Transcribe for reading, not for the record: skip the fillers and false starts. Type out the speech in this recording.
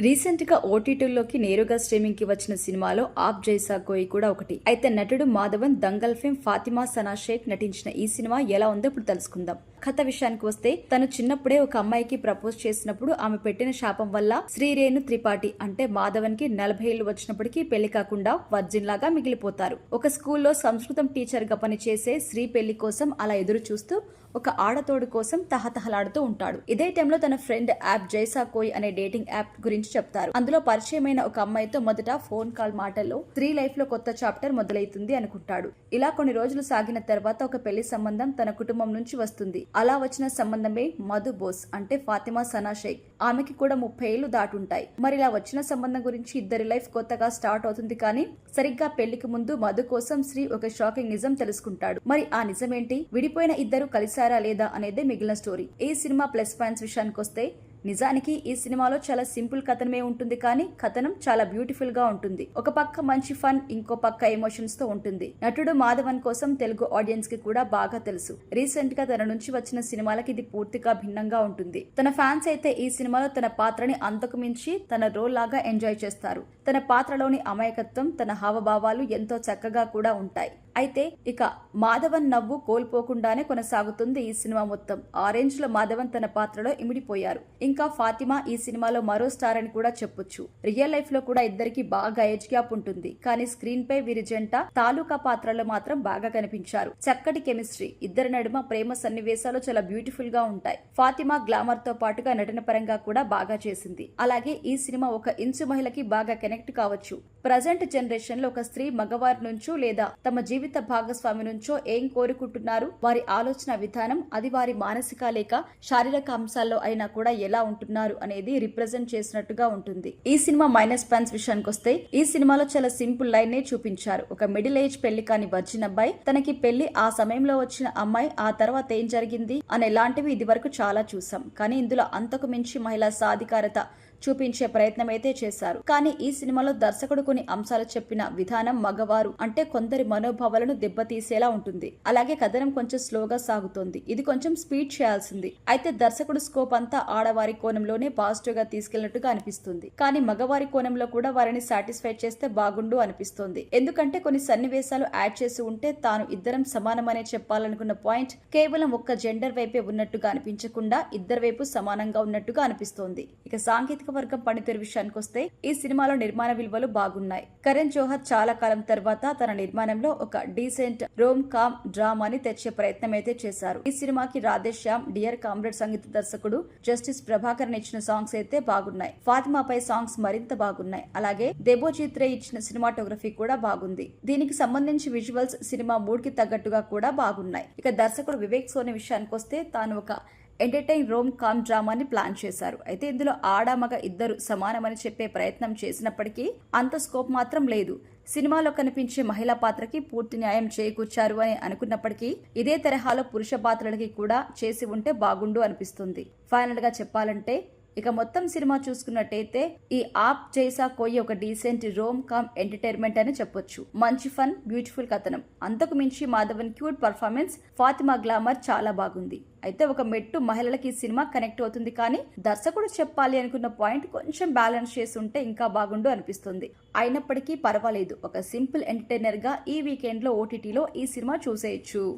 Recent గా ఓటీటీలోకి నేరుగా streaming కి వచ్చిన సినిమాలో ఆప్ జైసా కోయి కూడా ఒకటి. అయితే నటుడు మాధవన్ దంగల్ ఫేమ్ ఫాతిమా సనా షేక్ నటించిన ఈ సినిమా ఎలా ఉందో ఇప్పుడు తెలుసుకుందాం. కథ విషయానికి వస్తే తను చిన్నప్పుడే ఒక అమ్మాయికి ప్రపోజ్ చేసినప్పుడు ఆమె పెట్టిన శాపం వల్ల శ్రీరేణు త్రిపాఠి అంటే మాధవన్ కి 40 ఏళ్లు వచ్చినప్పటికీ పెళ్లి కాకుండా వర్జిన్ లాగా మిగిలిపోతారు. ఒక స్కూల్లో సంస్కృతం టీచర్ గా పనిచేసే శ్రీ పెళ్లి కోసం అలా ఎదురు చూస్తూ ఒక ఆడతోడు కోసం తహతహలాడుతూ ఉంటాడు. ఇదే టైంలో తన ఫ్రెండ్ యాప్ జైసా కోయ్ అనే డేటింగ్ యాప్ గురించి చెప్తారు. అందులో పరిచయమైన ఒక అమ్మాయితో మొదట ఫోన్ కాల్ మాటల్లో స్త్రీ లైఫ్ లో కొత్త చాప్టర్ మొదలైతుంది అనుకుంటాడు. ఇలా కొన్ని రోజులు సాగిన తర్వాత ఒక పెళ్లి సంబంధం తన కుటుంబం నుంచి వస్తుంది. అలా వచ్చిన సంబంధమే మధు బోస్ అంటే ఫాతిమా సనా షేక్. ఆమెకి కూడా 30 ఏళ్లు దాటుంటాయి. మరి ఇలా వచ్చిన సంబంధం గురించి ఇద్దరి లైఫ్ కొత్తగా స్టార్ట్ అవుతుంది. కానీ సరిగ్గా పెళ్లికి ముందు మధు కోసం శ్రీ ఒక షాకింగ్ నిజం తెలుసుకుంటాడు. మరి ఆ నిజమేంటి, విడిపోయిన ఇద్దరు కలిసారా లేదా అనేదే మిగిలిన స్టోరీ. ఈ సినిమా ప్లస్ పాయింట్స్ విషయానికి వస్తే నిజానికి ఈ సినిమాలో చాలా సింపుల్ కథనమే ఉంటుంది, కానీ కథనం చాలా బ్యూటిఫుల్ గా ఉంటుంది. ఒక పక్క మంచి ఫన్, ఇంకో పక్క ఎమోషన్స్ తో ఉంటుంది. నటుడు మాధవన్ కోసం తెలుగు ఆడియన్స్ కి కూడా బాగా తెలుసు. రీసెంట్ గా తన నుంచి వచ్చిన సినిమాలకి ఇది పూర్తిగా భిన్నంగా ఉంటుంది. తన ఫ్యాన్స్ అయితే ఈ సినిమాలో తన పాత్రని అంతకు మించి తన రోల్ లాగా ఎంజాయ్ చేస్తారు. తన పాత్రలోని అమాయకత్వం, తన హావభావాలు ఎంతో చక్కగా కూడా ఉంటాయి. అయితే ఇక మాధవన్ నవ్వు కోల్పోకుండానే కొనసాగుతుంది ఈ సినిమా మొత్తం. ఆరెంజ్ లో మాధవన్ తన పాత్రలో ఇమిడిపోయారు. ఇంకా ఫాతిమా ఈ సినిమాలో మరో స్టార్ అని కూడా చెప్పొచ్చు. రియల్ లైఫ్ లో కూడా ఇద్దరికి బాగా ఏజ్ గ్యాప్ ఉంటుంది, కానీ స్క్రీన్ పై వీరి జంట తాలూకా పాత్రలో మాత్రం బాగా కనిపించారు. చక్కటి కెమిస్ట్రీ, ఇద్దరి నడుమ ప్రేమ సన్నివేశాలు చాలా బ్యూటిఫుల్ గా ఉంటాయి. ఫాతిమా గ్లామర్ తో పాటుగా నటన పరంగా కూడా బాగా చేసింది. అలాగే ఈ సినిమా ఒక ఇంచు మహిళకి బాగా కనెక్ట్ కావచ్చు. ప్రజెంట్ జనరేషన్ లో ఒక స్త్రీ మగవారి నుంచో లేదా తమ జీవిత భాగస్వామి నుంచో ఏం కోరుకుంటున్నారు, వారి ఆలోచన విధానం, అది వారి మానసిక లేక శారీరక అంశాల్లో అయినా కూడా ఎలా ఉంటున్నారు అనేది రిప్రజెంట్ చేసినట్టుగా ఉంటుంది. ఈ సినిమా మైనస్ పాయింట్స్ విషయానికి వస్తే ఈ సినిమాలో చాలా సింపుల్ లైన్ నే చూపించారు. ఒక మిడిల్ ఏజ్ పెళ్లి కాని వర్జిన్ అబ్బాయి, తనకి పెళ్లి, ఆ సమయంలో వచ్చిన అమ్మాయి, ఆ తర్వాత ఏం జరిగింది అనేలాంటివి ఇది వరకు చాలా చూసాం. కానీ ఇందులో అంతకు మించి మహిళా సాధికారత చూపించే ప్రయత్నం అయితే చేశారు. కానీ ఈ సినిమాలో దర్శకుడు కొన్ని అంశాలు చెప్పిన విధానం మగవారు అంటే కొందరి మనోభావాలను దెబ్బతీసేలా ఉంటుంది. అలాగే కథనం కొంచెం స్లోగా సాగుతోంది. ఇది కొంచెం స్పీడ్ చేయాల్సింది. అయితే దర్శకుడు స్కోప్ అంతా ఆడవారి కోణంలోనే పాజిటివ్ గా తీసుకెళ్లినట్టుగా అనిపిస్తుంది. కానీ మగవారి కోణంలో కూడా వారిని సాటిస్ఫై చేస్తే బాగుండు అనిపిస్తోంది. ఎందుకంటే కొన్ని సన్నివేశాలు యాడ్ చేసి ఉంటే తాను ఇద్దరం సమానమనే చెప్పాలనుకున్న పాయింట్ కేవలం ఒక్క జెండర్ వైపే ఉన్నట్టుగా అనిపించకుండా ఇద్దరి వైపు సమానంగా ఉన్నట్టుగా అనిపిస్తోంది. ఇక సాంకేతిక వర్గం పనితీరు విషయానికి వస్తే ఈ సినిమాలో నిర్మాణ విలువలు బాగున్నాయి. కరణ్ జోహర్ చాలా కాలం తర్వాత తన నిర్మాణంలో ఒక డీసెంట్ రోమ్ కామ్ డ్రామాని తెచ్చే ప్రయత్నం అయితే చేశారు. ఈ సినిమాకి రాధేశ్యామ్, డియర్ కామ్రేడ్ సంగీత దర్శకుడు జస్టిస్ ప్రభాకరన్ ఇచ్చిన సాంగ్స్ అయితే బాగున్నాయి. ఫాతిమాపై సాంగ్స్ మరింత బాగున్నాయి. అలాగే దేబోజిత్ రే ఇచ్చిన సినిమాటోగ్రఫీ కూడా బాగుంది. దీనికి సంబంధించి విజువల్స్ సినిమా మూడ్ కి తగ్గట్టుగా కూడా బాగున్నాయి. ఇక దర్శకుడు వివేక్ సోని విషయానికి వస్తే తాను ఒక ఎంటర్టైన్ రోమ్ కామ్ డ్రామాని ప్లాన్ చేశారు. అయితే ఇందులో ఆడమగ ఇద్దరు సమానమని చెప్పే ప్రయత్నం చేసినప్పటికీ అంత స్కోప్ మాత్రం లేదు. సినిమాలో కనిపించే మహిళా పాత్రకి పూర్తి న్యాయం చేకూర్చారు అని అనుకున్నప్పటికీ ఇదే తరహాలో పురుష పాత్రలకి కూడా చేసి ఉంటే బాగుండు అనిపిస్తుంది. ఫైనల్ గా చెప్పాలంటే ఇక మొత్తం సినిమా చూసుకున్నట్టయితే ఈ ఆప్ జైసా కోయి ఒక డీసెంట్ రోమ్ కామ్ ఎంటర్టైన్మెంట్ అని చెప్పొచ్చు. మంచి ఫన్, బ్యూటిఫుల్ కథనం, అంతకు మించి Madhavan cute performance, Fatima glamour చాలా బాగుంది. అయితే ఒక మెట్టు మహిళలకి ఈ సినిమా కనెక్ట్ అవుతుంది, కానీ దర్శకుడు చెప్పాలి అనుకున్న పాయింట్ కొంచెం బ్యాలెన్స్ చేసి ఉంటే ఇంకా బాగుండు అనిపిస్తుంది. అయినప్పటికీ పర్వాలేదు, ఒక సింపుల్ ఎంటర్టైనర్ గా ఈ వీకెండ్ లో ఓటీటీలో ఈ సినిమా చూసేయచ్చు.